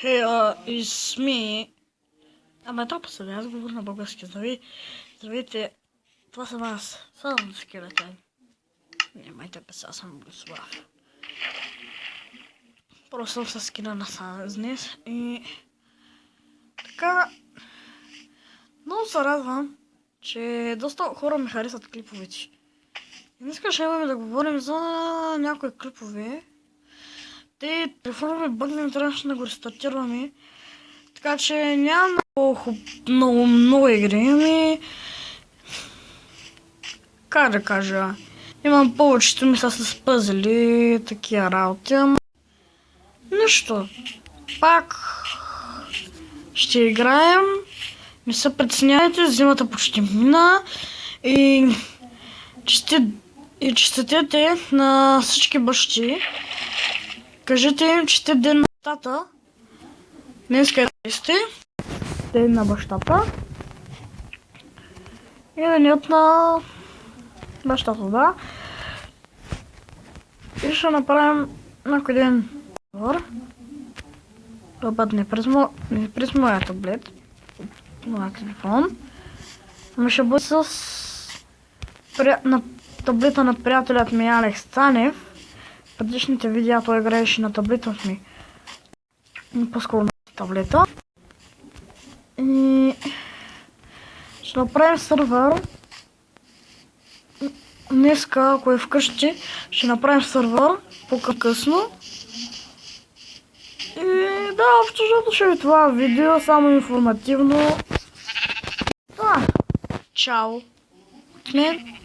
Hey, it's me. Ама това сега, аз говоря на български. Здравейте, това съм аз. Съм скелетен. Нямайте песа, аз съм Борислав. Просто съм с скина на Санс днес и така много се радвам, че доста хора ми харесват клиповете. И днес ще имаме да говорим за някои клипове. Те телефона ми бъгнем, трябваше да го рестартираме. Така че нямам много игри, ами как да кажа, имам повечето места с пъзели, такива работи, ама нищо. Пак ще играем, не се притеснявайте, зимата почти мина и честитете на всички бащи. Кажете им, че сте ден на бащата. Днеска е сте ден на бащата. И денят на бащата, да. И ще направим някой ден разговор. Път не през моя таблет, моя телефон. Ами ще бъде с на таблета на приятелят ми Алекс Цанев. В предишните видеа той играеше на таблета ми. По-скоро на таблета. И ще направим сървър. Днеска, ако е вкъщи, ще направим сървър по-късно. И да, общо ще ви това видео, само информативно. Да, чао от мен.